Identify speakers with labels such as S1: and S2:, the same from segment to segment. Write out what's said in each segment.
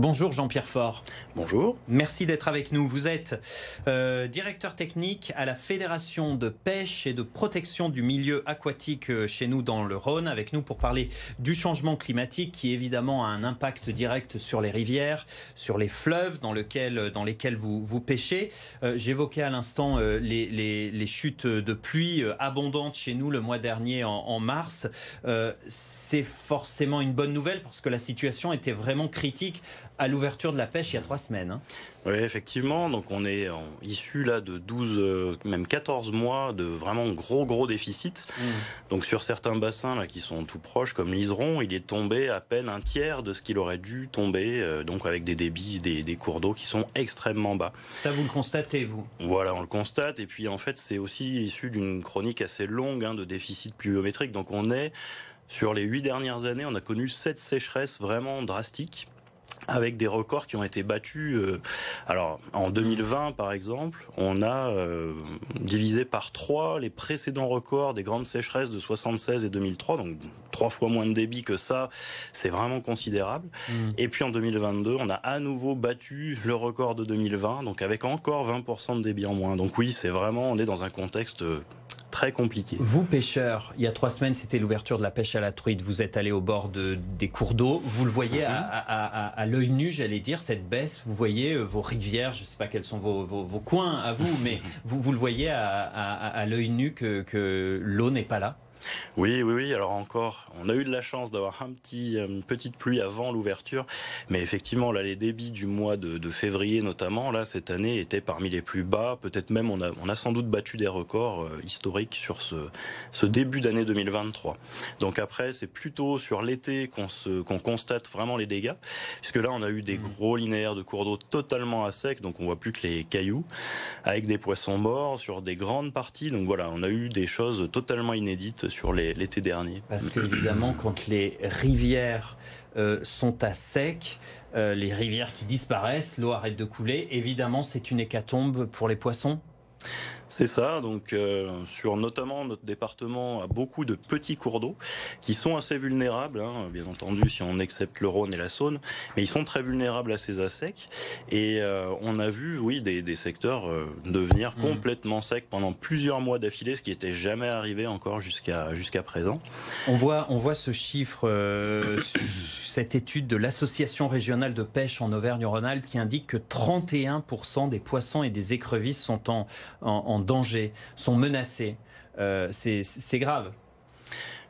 S1: Bonjour Jean-Pierre Faure.
S2: Bonjour.
S1: Merci d'être avec nous. Vous êtes directeur technique à la Fédération de pêche et de protection du milieu aquatique chez nous dans le Rhône, avec nous pour parler du changement climatique qui évidemment a un impact direct sur les rivières, sur les fleuves dans lesquels vous pêchez. J'évoquais à l'instant les chutes de pluie abondantes chez nous le mois dernier en mars. C'est forcément une bonne nouvelle parce que la situation était vraiment critique à l'ouverture de la pêche il y a 3 semaines.
S2: Oui, effectivement. Donc on est issu là de 12, même 14 mois de vraiment gros déficit. Donc sur certains bassins là qui sont tout proches, comme l'Iseron, il est tombé à peine un tiers de ce qu'il aurait dû tomber, donc avec des débits, des cours d'eau qui sont extrêmement bas.
S1: Ça, vous le constatez, vous?
S2: Voilà, on le constate. Et puis en fait, c'est aussi issu d'une chronique assez longue de déficit pluviométrique. Donc on est, sur les 8 dernières années, on a connu 7 sécheresses vraiment drastiques, avec des records qui ont été battus. Alors, en 2020, par exemple, on a divisé par 3 les précédents records des grandes sécheresses de 76 et 2003, donc 3 fois moins de débit que ça, c'est vraiment considérable. Et puis en 2022, on a à nouveau battu le record de 2020, donc avec encore 20% de débit en moins. Donc oui, c'est vraiment, on est dans un contexte très compliqué.
S1: Vous, pêcheurs, il y a 3 semaines, c'était l'ouverture de la pêche à la truite. Vous êtes allé au bord des cours d'eau. Vous le voyez à l'œil nu, j'allais dire, cette baisse. Vous voyez vos rivières, je ne sais pas quels sont vos coins à vous, mais vous le voyez à l'œil nu que l'eau n'est pas là?
S2: Oui. Alors encore, on a eu de la chance d'avoir une petite pluie avant l'ouverture, mais effectivement, là, les débits du mois de février notamment, là, cette année, étaient parmi les plus bas. Peut-être même, on a sans doute battu des records historiques sur ce début d'année 2023. Donc après, c'est plutôt sur l'été qu'on constate vraiment les dégâts, puisque là, on a eu des gros linéaires de cours d'eau totalement à sec, donc on voit plus que les cailloux, avec des poissons morts sur des grandes parties. Donc voilà, on a eu des choses totalement inédites sur l'été dernier.
S1: Parce qu'évidemment, quand les rivières sont à sec, les rivières qui disparaissent, l'eau arrête de couler, évidemment c'est une hécatombe pour les poissons.
S2: C'est ça, donc sur notamment notre département a beaucoup de petits cours d'eau qui sont assez vulnérables, bien entendu si on accepte le Rhône et la Saône, mais ils sont très vulnérables à ces secs. Et on a vu, oui, des secteurs devenir complètement secs pendant plusieurs mois d'affilée, ce qui n'était jamais arrivé encore jusqu'à présent.
S1: On voit ce chiffre, cette étude de l'Association régionale de pêche en Auvergne-Rhône-Alpes qui indique que 31% des poissons et des écrevisses sont en danger, sont menacés. C'est grave.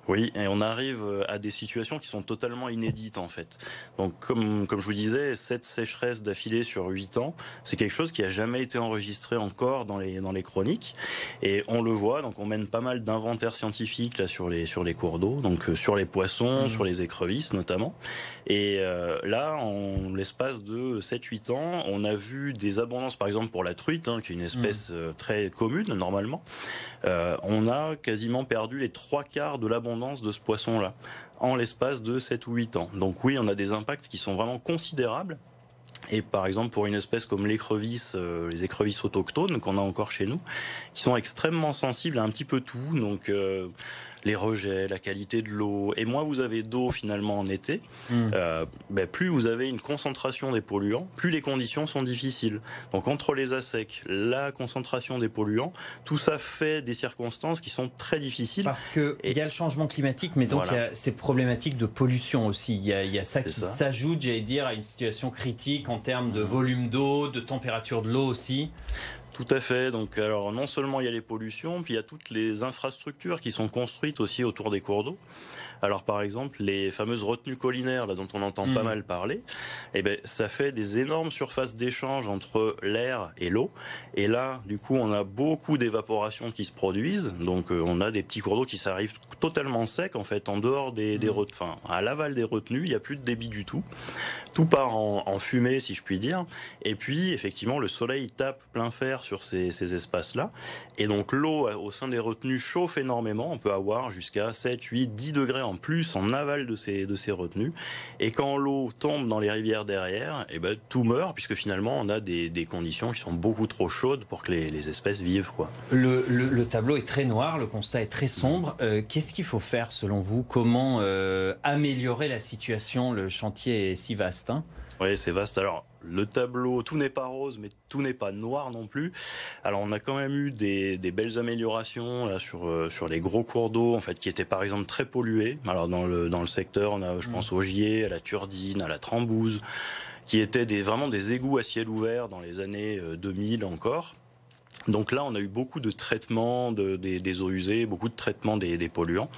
S2: Oui, et on arrive à des situations qui sont totalement inédites en fait. Donc comme je vous disais, 7 sécheresses d'affilée sur 8 ans, c'est quelque chose qui a jamais été enregistré encore dans les chroniques. Et on le voit, donc on mène pas mal d'inventaires scientifiques là sur les cours d'eau, donc sur les poissons, sur les écrevisses notamment. Et là, en l'espace de 7-8 ans, on a vu des abondances, par exemple pour la truite, qui est une espèce très commune normalement. On a quasiment perdu les 3/4 de l'abondance de ce poisson-là en l'espace de 7 ou 8 ans. Donc oui, on a des impacts qui sont vraiment considérables. Et par exemple, pour une espèce comme l'écrevisse, les écrevisses autochtones qu'on a encore chez nous, qui sont extrêmement sensibles à un petit peu tout, donc les rejets, la qualité de l'eau. Et moins vous avez d'eau finalement en été, plus vous avez une concentration des polluants, plus les conditions sont difficiles. Donc entre les assecs, la concentration des polluants, tout ça fait des circonstances qui sont très difficiles.
S1: Parce qu'il y a le changement climatique, mais donc il y a ces problématiques de pollution aussi. Il y a ça qui s'ajoute, j'allais dire, à une situation critique en termes de volume d'eau, de température de l'eau aussi.
S2: Tout à fait. Donc, alors, non seulement il y a les pollutions, puis il y a toutes les infrastructures qui sont construites aussi autour des cours d'eau. Alors, par exemple, les fameuses retenues collinaires, là, dont on entend pas mal parler, ça fait des énormes surfaces d'échange entre l'air et l'eau. Et là, du coup, on a beaucoup d'évaporation qui se produisent. Donc, on a des petits cours d'eau qui s'arrivent totalement secs, en fait, en dehors des retenues. À l'aval des retenues, il n'y a plus de débit du tout. Tout part en fumée, si je puis dire. Et puis, effectivement, le soleil tape plein fer sur ces espaces-là. Et donc, l'eau au sein des retenues chauffe énormément. On peut avoir jusqu'à 7, 8, 10 degrés en plus en aval de ces retenues. Et quand l'eau tombe dans les rivières derrière, tout meurt, puisque finalement, on a des conditions qui sont beaucoup trop chaudes pour que les espèces vivent, quoi.
S1: Le tableau est très noir, le constat est très sombre. Qu'est-ce qu'il faut faire, selon vous? Comment améliorer la situation? Le chantier est si vaste,
S2: Oui, c'est vaste. Alors, le tableau, tout n'est pas rose, mais tout n'est pas noir non plus. Alors, on a quand même eu des belles améliorations là, sur les gros cours d'eau, en fait, qui étaient par exemple très pollués. Alors, dans le secteur, on a, je pense, au Gier, à la Turdine, à la Trambouze, qui étaient vraiment des égouts à ciel ouvert dans les années 2000 encore. Donc là, on a eu beaucoup de traitements des eaux usées, beaucoup de traitements des polluants,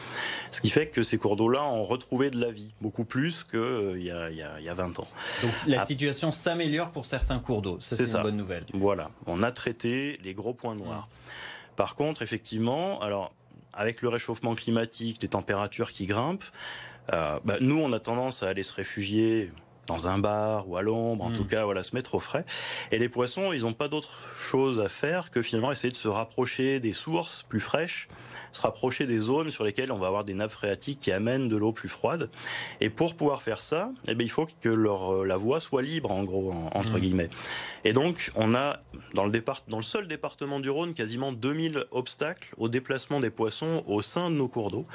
S2: ce qui fait que ces cours d'eau-là ont retrouvé de la vie, beaucoup plus qu'il y a 20 ans.
S1: Donc la situation s'améliore pour certains cours d'eau, c'est une bonne nouvelle.
S2: Voilà, on a traité les gros points noirs. Par contre, effectivement, alors avec le réchauffement climatique, les températures qui grimpent, nous, on a tendance à aller se réfugier dans un bar ou à l'ombre, en tout cas, voilà, se mettre au frais. Et les poissons, ils n'ont pas d'autre chose à faire que finalement essayer de se rapprocher des sources plus fraîches, se rapprocher des zones sur lesquelles on va avoir des nappes phréatiques qui amènent de l'eau plus froide. Et pour pouvoir faire ça, il faut que la voie soit libre, en gros, entre guillemets. Et donc, on a, dans le seul département du Rhône, quasiment 2000 obstacles au déplacement des poissons au sein de nos cours d'eau.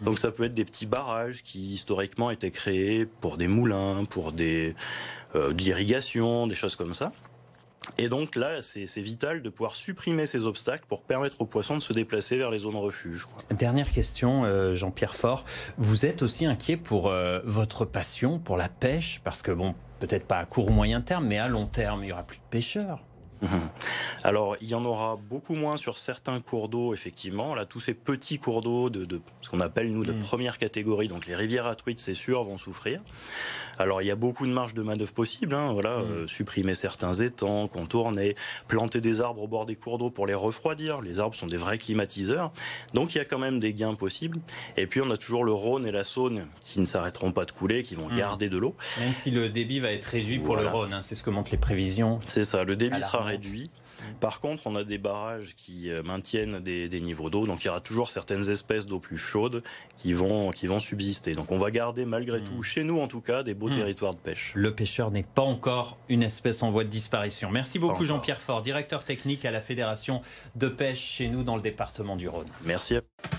S2: Donc ça peut être des petits barrages qui, historiquement, étaient créés pour des moulins, pour de l'irrigation, des choses comme ça. Et donc là, c'est vital de pouvoir supprimer ces obstacles pour permettre aux poissons de se déplacer vers les zones refuges.
S1: Dernière question, Jean-Pierre Faure. Vous êtes aussi inquiet pour votre passion, pour la pêche, parce que bon, peut-être pas à court ou moyen terme, mais à long terme, il y aura plus de pêcheurs.
S2: Alors, il y en aura beaucoup moins sur certains cours d'eau, effectivement. Là, tous ces petits cours d'eau de ce qu'on appelle, nous, de première catégorie, donc les rivières à truites, c'est sûr, vont souffrir. Alors, il y a beaucoup de marge de manœuvre possible, supprimer certains étangs, contourner, planter des arbres au bord des cours d'eau pour les refroidir. Les arbres sont des vrais climatiseurs. Donc, il y a quand même des gains possibles. Et puis, on a toujours le Rhône et la Saône qui ne s'arrêteront pas de couler, qui vont garder de l'eau.
S1: Même si le débit va être réduit pour le Rhône, c'est ce que montrent les prévisions.
S2: C'est ça, le débit sera réduit. Par contre, on a des barrages qui maintiennent des niveaux d'eau, donc il y aura toujours certaines espèces d'eau plus chaudes qui vont subsister. Donc on va garder malgré tout, chez nous en tout cas, des beaux territoires de pêche.
S1: Le pêcheur n'est pas encore une espèce en voie de disparition. Merci beaucoup Jean-Pierre Faure, directeur technique à la Fédération de pêche chez nous dans le département du Rhône.
S2: Merci à vous.